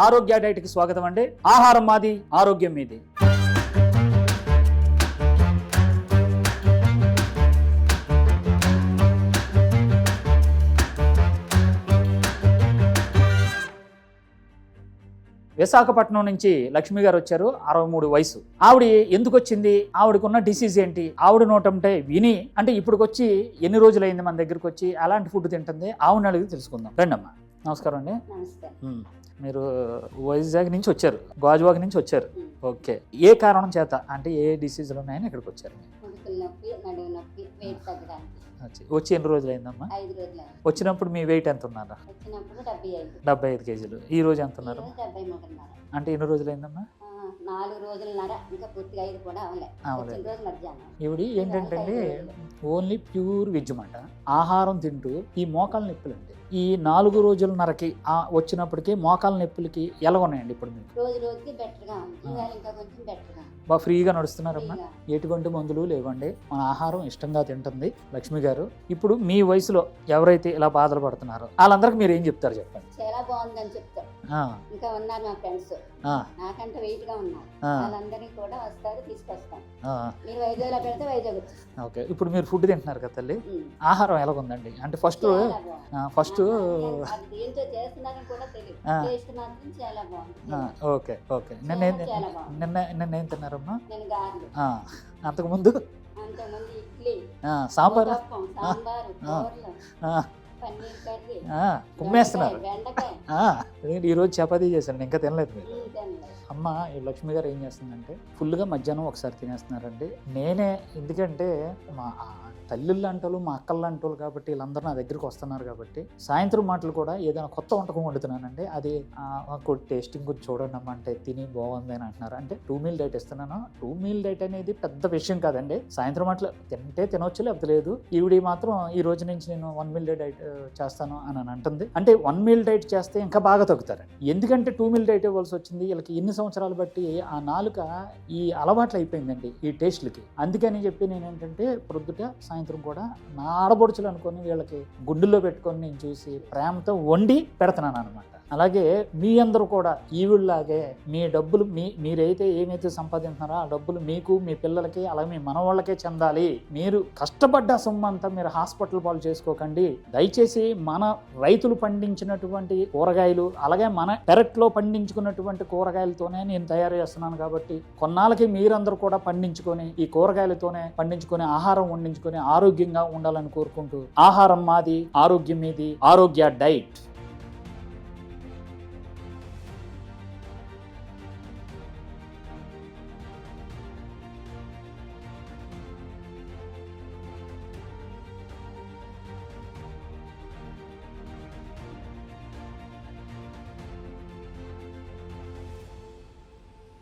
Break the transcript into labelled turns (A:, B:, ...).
A: ఆరోగ్య డైట్కి స్వాగతం అండి. ఆహారం మాది, ఆరోగ్యం మీది. విశాఖపట్నం నుంచి లక్ష్మి గారు వచ్చారు. 63 వయసు. ఆవిడ ఎందుకు వచ్చింది, ఆవిడకున్న డిసీజ్ ఏంటి, ఆవిడ నోటంటే విని అంటే ఇప్పటికొచ్చి ఎన్ని రోజులైంది మన దగ్గరకు వచ్చి, అలాంటి ఫుడ్ తింటుంది, ఆవిడని అడిగి తెలుసుకుందాం. రండమ్మా. నమస్కారం అండి. మీరు వైజాగ్ నుంచి వచ్చారు, గాజువాక నుంచి వచ్చారు. ఓకే, ఏ కారణం చేత అంటే ఏ డిసీజులు ఉన్నాయని ఇక్కడికి వచ్చారు? వచ్చి ఎన్ని రోజులు అయిందమ్మా?
B: 5 రోజులు.
A: వచ్చినప్పుడు మీ వెయిట్ ఎంత ఉన్నారు? 75 కేజీలు. ఈ రోజు ఎంత ఉన్నారు? అంటే ఎన్ని రోజులు అయిందమ్మా?
B: 4 రోజులన్నర. ఇంకా పూర్తిగా 5 కూడా అవలేదు.
A: ఇవిడి ఏంటంటే ఓన్లీ ప్యూర్ వెజ్ మాట. ఆహారం తింటూ ఈ మోకాల నొప్పులండి ఈ 4 రోజులన్నరకి వచ్చినప్పటికీ మోకాల నొప్పులకి ఎలా ఉన్నాయండి ఇప్పుడు మీకు?
B: రోజు రోజుకి బెటర్గా ఉంది. ఇంకా కొంచెం బెటర్గా
A: బాగా ఫ్రీగా నడుస్తున్నారమ్మా. ఎటువంటి మందులు లేవండి, మన ఆహారం ఇష్టంగా తింటుంది లక్ష్మి గారు. ఇప్పుడు మీ వయసులో ఎవరైతే ఇలా బాధలు పడుతున్నారో వాళ్ళందరికీ మీరు ఏం చెప్తారు చెప్పండి?
B: చాలా బాగుందని చెప్తారు. ఇంకా ఉన్నారు మా ఫ్రెండ్స్, నాకంటే వెయిట్ గా ఉన్నారు, వాళ్ళందరినీ కూడా వస్తారు, తీసుకొస్తాం. మీరు వైజాగ్లో పెడితే వైజాగ్ వచ్చేస్తాం.
A: ఓకే, ఇప్పుడు మీరు ఫుడ్ తింటున్నారు కదా తల్లి, ఆహారం ఎలా ఉందండి? అంటే ఫస్ట్
B: దీంతో చేస్తున్నారని కూడా తెలియదు, టేస్ట్ మాత్రం చాలా బాగుంది.
A: Okay okay. నిన్న ఏం తిన్నారమ్మా?
B: నేను గారెలు.
A: అంతకుముందు
B: ఇడ్లీ,
A: సాంబార్,
B: కూరలు, పన్నీర్ కర్రీ,
A: కుమ్మేస్తున్నారు. ఈరోజు చపాతీ చేశాను, ఇంకా తినలేదు మీరు. అమ్మ ఈ లక్ష్మి గారు ఏం చేస్తుందంటే ఫుల్గా మధ్యాహ్నం ఒకసారి తినేస్తున్నారండి. నేనే ఎందుకంటే మా తల్లిళ్ళు అంటారు, మా అక్కళ్ళు అంటారు కాబట్టి వీళ్ళందరూ నా దగ్గరికి వస్తున్నారు కాబట్టి సాయంత్రం మాటలు కూడా ఏదైనా కొత్త వంటకం వండుతున్నానండి. అది టేస్టింగ్ గురించి చూడండి అమ్మ అంటే తిని బాగుంది అని అంటున్నారు. అంటే 2 మీల్ డైట్ ఇస్తున్నాను. 2 మీల్ డైట్ అనేది పెద్ద విషయం కాదండి. సాయంత్రం మాటలు తింటే తినవచ్చు, లేకపోతే లేదు. ఈవిడి మాత్రం ఈ రోజు నుంచి నేను 1 మీల్ డైట్ చేస్తాను అని అంటుంది. అంటే 1 మీల్ డైట్ చేస్తే ఇంకా బాగా తగ్గుతారండి. ఎందుకంటే 2 మీల్ డైట్ ఇవ్వాల్సి వచ్చింది. వీళ్ళకి ఎన్ని సంవత్సరాలు బట్టి ఆ నాలుక ఈ అలవాట్లు అయిపోయిందండి ఈ టేస్ట్లకి. అందుకని చెప్పి నేను ఏంటంటే ప్రొద్దుట సాయంత్రం కూడా నా ఆడబొడుచులు అనుకొని వీళ్ళకి గుండెల్లో పెట్టుకొని నేను చూసి ప్రేమతో వండి పెడుతున్నాను అనమాట. అలాగే మీ అందరూ కూడా ఈవిళ్ళలాగే మీ డబ్బులు మీరైతే ఏమైతే సంపాదించున్నారో ఆ డబ్బులు మీకు, మీ పిల్లలకి, అలాగే మీ మనవాళ్ళకే చెందాలి. మీరు కష్టపడ్డ సొమ్ము అంతా మీరు హాస్పిటల్ పాలు చేసుకోకండి. దయచేసి మన రైతులు పండించినటువంటి కూరగాయలు, అలాగే మన పెరట్లో పండించుకున్నటువంటి కూరగాయలతోనే నేను తయారు చేస్తున్నాను కాబట్టి కొన్నాళ్ళకి మీరందరూ కూడా పండించుకొని ఈ కూరగాయలతోనే పండించుకొని ఆహారం వండించుకొని ఆరోగ్యంగా ఉండాలని కోరుకుంటూ ఆహారం మాది, ఆరోగ్యం మీది, ఆరోగ్య డైట్.